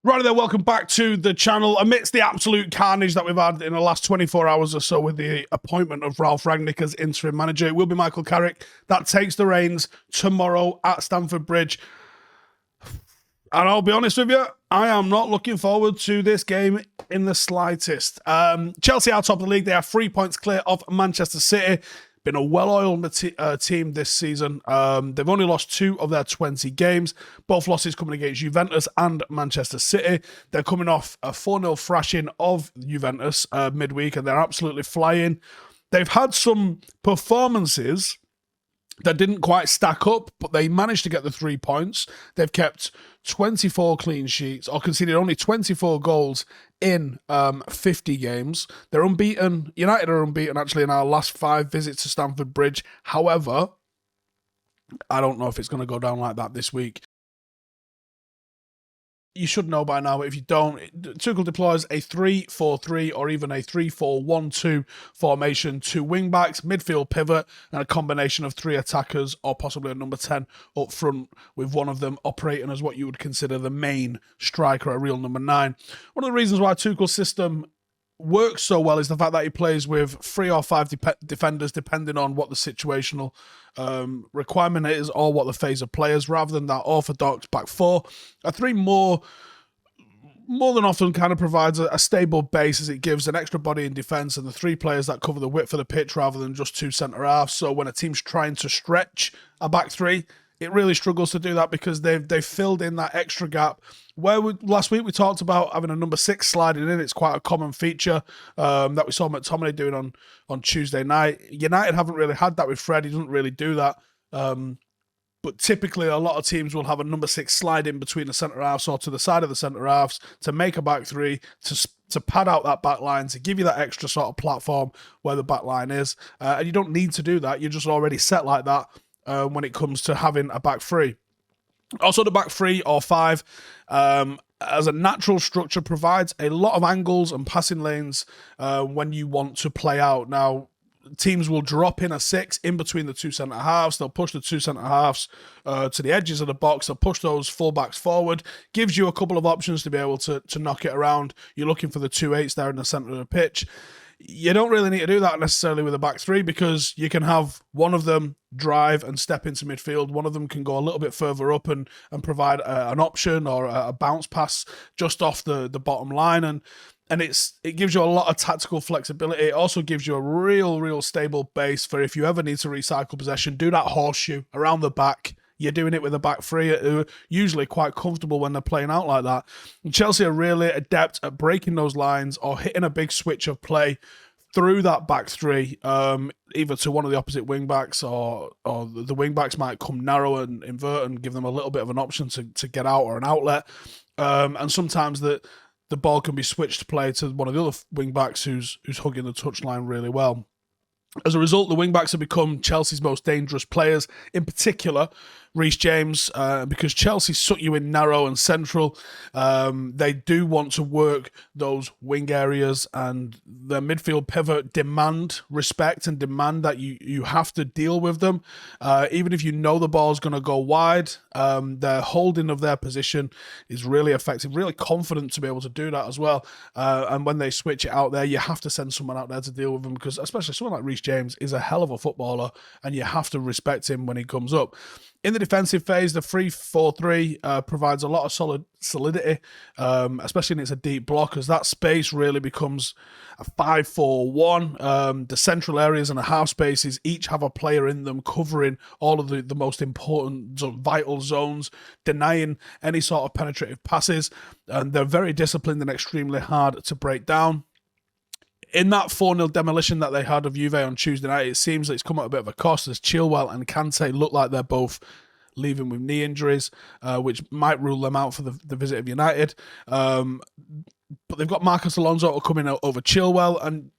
Right there, welcome back to the channel. Amidst the absolute carnage that we've had in the last 24 hours or so with the appointment of Ralf Rangnick as interim manager, it will be Michael Carrick that takes the reins tomorrow at Stamford Bridge. And I'll be honest with you, I am not looking forward to this game in the slightest. Chelsea are top of the league. They are 3 points clear of Manchester City. Been a well-oiled team this season. They've only lost 2 of their 20 games. Both losses coming against Juventus and Manchester City. They're coming off a 4-0 thrashing of Juventus midweek, and they're absolutely flying. They've had some performances that didn't quite stack up, but they managed to get the 3 points. They've kept 24 clean sheets, or conceded only 24 goals in 50 games. They're unbeaten. United are unbeaten, actually, in our last 5 visits to Stamford Bridge. However, I don't know if it's going to go down like that this week. You should know by now, but if you don't, Tuchel deploys a 3-4-3 or even a 3-4-1-2 formation, 2 wing-backs, midfield pivot, and a combination of 3 attackers, or possibly a number 10 up front, with one of them operating as what you would consider the main striker, a real number 9. One of the reasons why Tuchel's system works so well is the fact that he plays with 3 or 5 defenders, depending on what the situational requirement is or what the phase of players, rather than that orthodox back 4. A 3 more than often kind of provides a stable base, as it gives an extra body in defence and the 3 players that cover the width of the pitch rather than just 2 centre-halves. So when a team's trying to stretch a back 3, it really struggles to do that because they've filled in that extra gap. Last week we talked about having a number 6 sliding in. It's quite a common feature that we saw McTominay doing on Tuesday night. United haven't really had that with Fred. He doesn't really do that. But typically a lot of teams will have a number 6 slide in between the centre-halves or to the side of the centre-halves to make a back 3, to pad out that back line, to give you that extra sort of platform where the back line is. And you don't need to do that. You're just already set like that when it comes to having a back 3. Also, the back 3 or 5, as a natural structure, provides a lot of angles and passing lanes when you want to play out. Now, teams will drop in a 6 in between the 2 centre-halves. They'll push the 2 centre-halves to the edges of the box. They'll push those full-backs forward. Gives you a couple of options to be able to knock it around. You're looking for the 2-8s there in the centre of the pitch. You don't really need to do that necessarily with a back 3, because you can have one of them drive and step into midfield. One of them can go a little bit further up and provide an option or a bounce pass just off the bottom line. And it gives you a lot of tactical flexibility. It also gives you a real stable base for if you ever need to recycle possession, do that horseshoe around the back. You're doing it with a back 3 who are usually quite comfortable when they're playing out like that. And Chelsea are really adept at breaking those lines or hitting a big switch of play through that back 3, either to one of the opposite wing-backs or the wing-backs might come narrow and invert and give them a little bit of an option to get out or an outlet. And sometimes the ball can be switched to play to one of the other wing-backs who's hugging the touchline really well. As a result, the wing-backs have become Chelsea's most dangerous players, in particular Reece James, because Chelsea suck you in narrow and central. They do want to work those wing areas, and the midfield pivot demand respect and demand that you have to deal with them. Even if you know the ball's going to go wide, their holding of their position is really effective, really confident to be able to do that as well. And when they switch it out there, you have to send someone out there to deal with them, because especially someone like Reece James is a hell of a footballer, and you have to respect him when he comes up. In the defensive phase, the 3-4-3 provides a lot of solidity, especially when it's a deep block, as that space really becomes a 5-4-1. The central areas and the half spaces each have a player in them covering all of the most important vital zones, denying any sort of penetrative passes, and they're very disciplined and extremely hard to break down. In that 4-0 demolition that they had of Juve on Tuesday night, it seems that it's come at a bit of a cost, as Chilwell and Kante look like they're both leaving with knee injuries, which might rule them out for the visit of United. But they've got Marcos Alonso coming out over Chilwell, and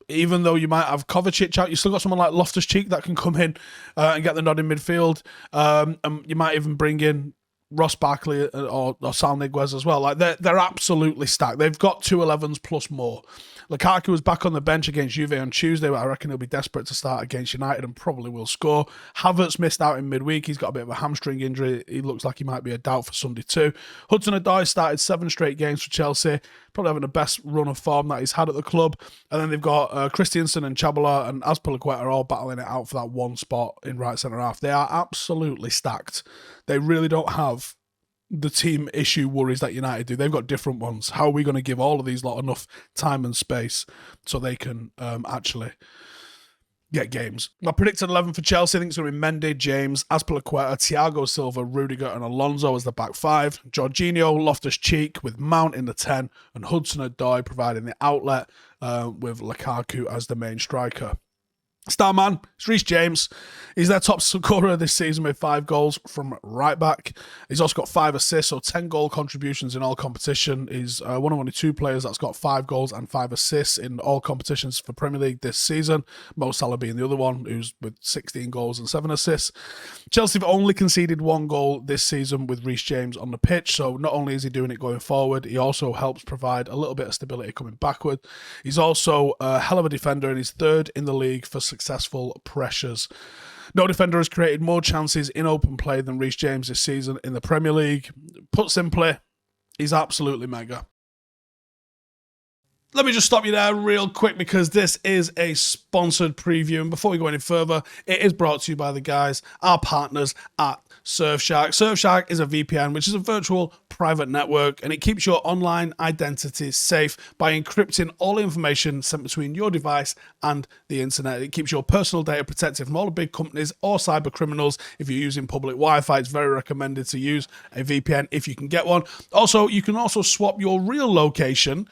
even though you might have Kovacic out, you still got someone like Loftus-Cheek that can come in and get the nod in midfield. And you might even bring in Ross Barkley or Sal Niguez as well. Like they're absolutely stacked. They've got 2 11s plus more. Lukaku was back on the bench against Juve on Tuesday, but I reckon he'll be desperate to start against United and probably will score. Havertz missed out in midweek. He's got a bit of a hamstring injury. He looks like he might be a doubt for Sunday too. Hudson-Odoi started 7 straight games for Chelsea, probably having the best run of form that he's had at the club. And then they've got Christensen and Chabala and Azpilicueta are all battling it out for that one spot in right centre half. They are absolutely stacked. They really don't have the team issue worries that United do. They've got different ones. How are we going to give all of these lot enough time and space so they can actually get games? My predicted 11 for Chelsea, I think it's going to be Mendy, James, Azpilicueta, Thiago Silva, Rudiger and Alonso as the back 5. Jorginho, Loftus-Cheek with Mount in the 10 and Hudson-Odoi providing the outlet with Lukaku as the main striker. Star man, it's Reece James. He's their top scorer this season with 5 goals from right back. He's also got 5 assists, so 10 goal contributions in all competition. He's one of only 2 players that's got 5 goals and 5 assists in all competitions for Premier League this season. Mo Salah being the other one, who's with 16 goals and 7 assists. Chelsea have only conceded 1 goal this season with Reece James on the pitch, so not only is he doing it going forward, he also helps provide a little bit of stability coming backward. He's also a hell of a defender and he's 3rd in the league for successful pressures. No defender has created more chances in open play than Reece James this season in the Premier League. Put simply, he's absolutely mega. Let me just stop you there real quick because this is a sponsored preview. And before we go any further, it is brought to you by the guys, our partners at Surfshark. Surfshark is a VPN, which is a virtual private network, and it keeps your online identity safe by encrypting all information sent between your device and the internet. It keeps your personal data protected from all the big companies or cyber criminals. If you're using public Wi-Fi, it's very recommended to use a VPN if you can get one. Also, you can also swap your real location,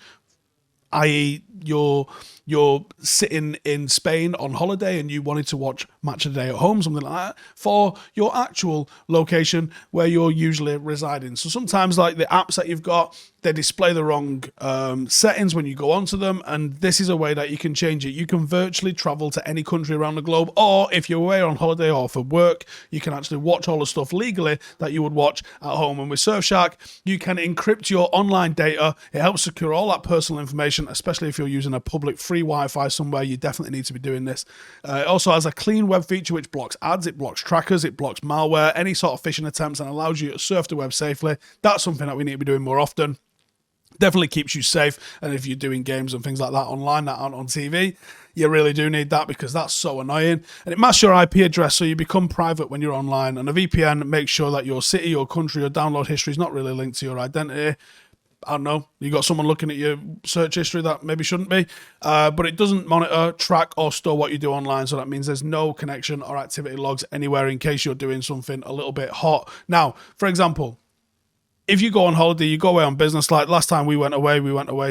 i.e. you're sitting in Spain on holiday and you wanted to watch Match of the Day at home, something like that, for your actual location where you're usually residing. So sometimes, like the apps that you've got, they display the wrong settings when you go onto them, and this is a way that you can change it. You can virtually travel to any country around the globe, or if you're away on holiday or for work, you can actually watch all the stuff legally that you would watch at home. And with Surfshark, you can encrypt your online data. It helps secure all that personal information, especially if you're using a public free Wi-Fi somewhere. You definitely need to be doing this. It also has a clean web feature which blocks ads, it blocks trackers, it blocks malware, any sort of phishing attempts, and allows you to surf the web safely. That's something that we need to be doing more often. Definitely keeps you safe, and if you're doing games and things like that online that aren't on TV, you really do need that because that's so annoying. And it masks your IP address so you become private when you're online, and a VPN makes sure that your city, your country, your download history is not really linked to your identity. I don't know, you got someone looking at your search history that maybe shouldn't be, but it doesn't monitor, track or store what you do online, so that means there's no connection or activity logs anywhere in case you're doing something a little bit hot. Now, for example, if you go on holiday, you go away on business, like last time we went away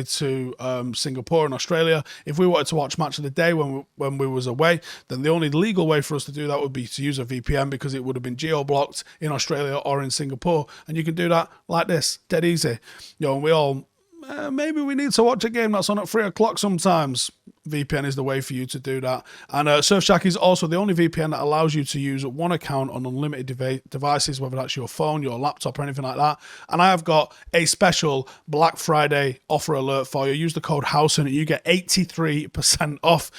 to Singapore and Australia. If we wanted to watch Match of the Day when we was away, then the only legal way for us to do that would be to use a VPN because it would have been geo-blocked in Australia or in Singapore. And you can do that like this, dead easy. You know, and we all, maybe we need to watch a game that's on at 3 o'clock sometimes. VPN is the way for you to do that. And Surfshark is also the only VPN that allows you to use one account on unlimited devices, whether that's your phone, your laptop, or anything like that. And I have got a special Black Friday offer alert for you. Use the code Howson and you get 83% off,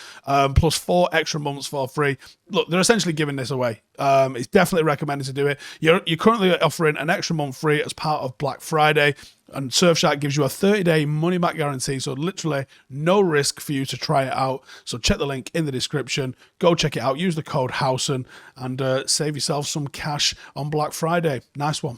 plus 4 extra months for free. Look, they're essentially giving this away. It's definitely recommended to do it. You're currently offering an extra month free as part of Black Friday. And Surfshark gives you a 30-day money-back guarantee, so literally no risk for you to try it out. So check the link in the description. Go check it out. Use the code Howson and save yourself some cash on Black Friday. Nice one.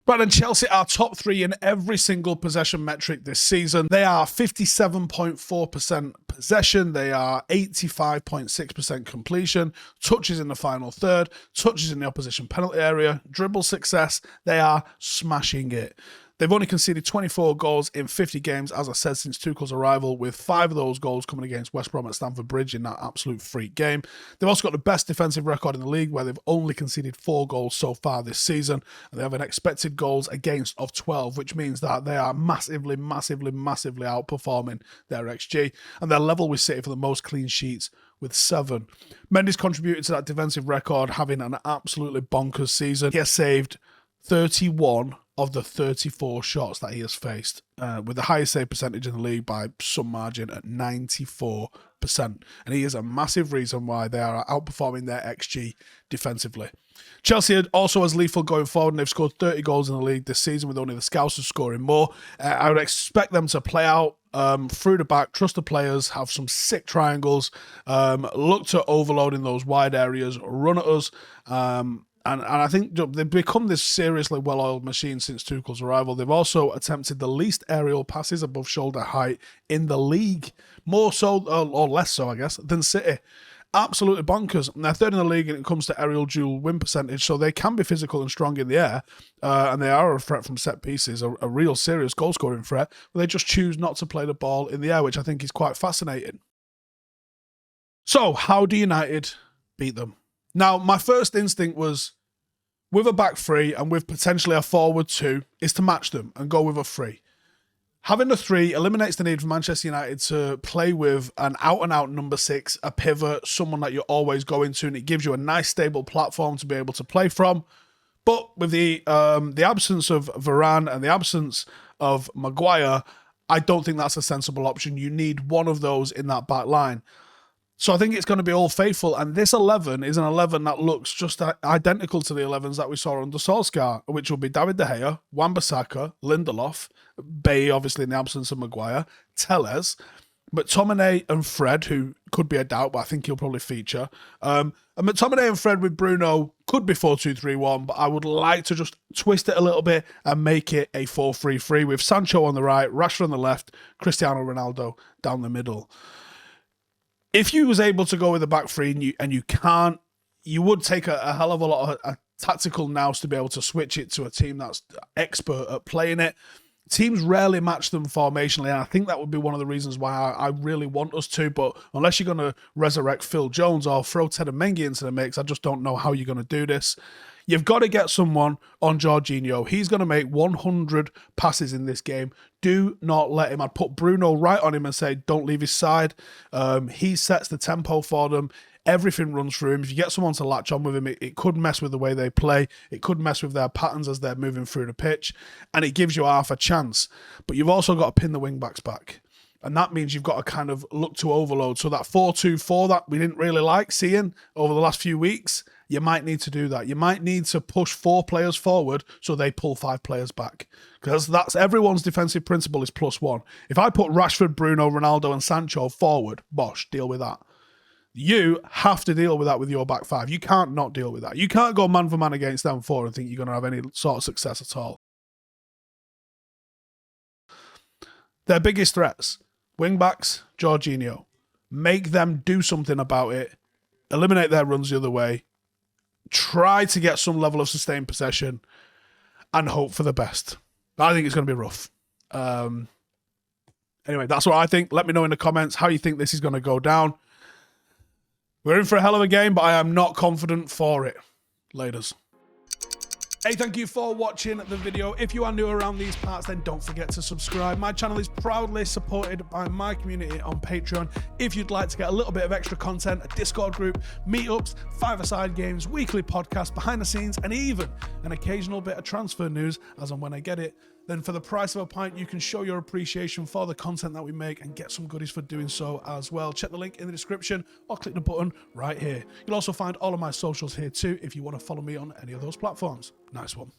Right, and Chelsea are top 3 in every single possession metric this season. They are 57.4% possession. They are 85.6% completion. Touches in the final third. Touches in the opposition penalty area. Dribble success. They are smashing it. They've only conceded 24 goals in 50 games, as I said, since Tuchel's arrival, with 5 of those goals coming against West Brom at Stamford Bridge in that absolute freak game. They've also got the best defensive record in the league, where they've only conceded 4 goals so far this season, and they have an expected goals against of 12, which means that they are massively outperforming their XG, and they're level with City for the most clean sheets with 7. Mendy's contributed to that defensive record, having an absolutely bonkers season. He has saved 31 of the 34 shots that he has faced, with the highest save percentage in the league by some margin at 94%. And he is a massive reason why they are outperforming their XG defensively. Chelsea also has lethal going forward, and they've scored 30 goals in the league this season, with only the Scousers scoring more. I would expect them to play out through the back, trust the players, have some sick triangles, look to overload in those wide areas, run at us. And I think they've become this seriously well-oiled machine since Tuchel's arrival. They've also attempted the least aerial passes above shoulder height in the league, more so, or less so, I guess, than City. Absolutely bonkers. And they're third in the league when it comes to aerial duel win percentage, so they can be physical and strong in the air, and they are a threat from set pieces, a real serious goal-scoring threat, but they just choose not to play the ball in the air, which I think is quite fascinating. So, how do United beat them? Now, my first instinct was, with a back three and with potentially a forward two, is to match them and go with a three. Having the three eliminates the need for Manchester United to play with an out-and-out number 6, a pivot, someone that you're always going to, and it gives you a nice, stable platform to be able to play from. But with the absence of Varane and the absence of Maguire, I don't think that's a sensible option. You need one of those in that back line. So I think it's going to be all faithful, and this 11 is an 11 that looks just identical to the 11s that we saw under Solskjaer, which will be David De Gea, Wan-Bissaka, Lindelof, Bay, obviously in the absence of Maguire, Telles, McTominay and Fred, who could be a doubt, but I think he'll probably feature. And McTominay and Fred with Bruno could be 4-2-3-1, but I would like to just twist it a little bit and make it a 4-3-3 with Sancho on the right, Rashford on the left, Cristiano Ronaldo down the middle. If you was able to go with a back three and you can't, you would take a hell of a lot of tactical nous to be able to switch it to a team that's expert at playing it. Teams rarely match them formationally, and I think that would be one of the reasons why I really want us to, but unless you're going to resurrect Phil Jones or throw Ted Mengi into the mix, I just don't know how you're going to do this. You've got to get someone on Jorginho. He's going to make 100 passes in this game. Do not let him. I'd put Bruno right on him and say, don't leave his side. He sets the tempo for them. Everything runs through him. If you get someone to latch on with him, it could mess with the way they play. It could mess with their patterns as they're moving through the pitch. And it gives you half a chance. But you've also got to pin the wing-backs back. And that means you've got to kind of look to overload. So that 4-2-4 that we didn't really like seeing over the last few weeks, you might need to do that. You might need to push 4 players forward so they pull 5 players back. Because that's everyone's defensive principle is +1. If I put Rashford, Bruno, Ronaldo and Sancho forward, bosh, deal with that. You have to deal with that with your back 5. You can't not deal with that. You can't go man for man against them 4 and think you're going to have any sort of success at all. Their biggest threats, wing-backs, Jorginho. Make them do something about it. Eliminate their runs the other way. Try to get some level of sustained possession and hope for the best. I think it's going to be rough. Anyway, that's what I think. Let me know in the comments how you think this is going to go down. We're in for a hell of a game, but I am not confident for it. Laters. Hey, thank you for watching the video. If you are new around these parts, then don't forget to subscribe. My channel is proudly supported by my community on Patreon. If you'd like to get a little bit of extra content, a Discord group, meetups, 5-a-side games, weekly podcasts, behind the scenes, and even an occasional bit of transfer news as and when I get it, then for the price of a pint, you can show your appreciation for the content that we make and get some goodies for doing so as well. Check the link in the description or click the button right here. You'll also find all of my socials here too if you want to follow me on any of those platforms. Nice one.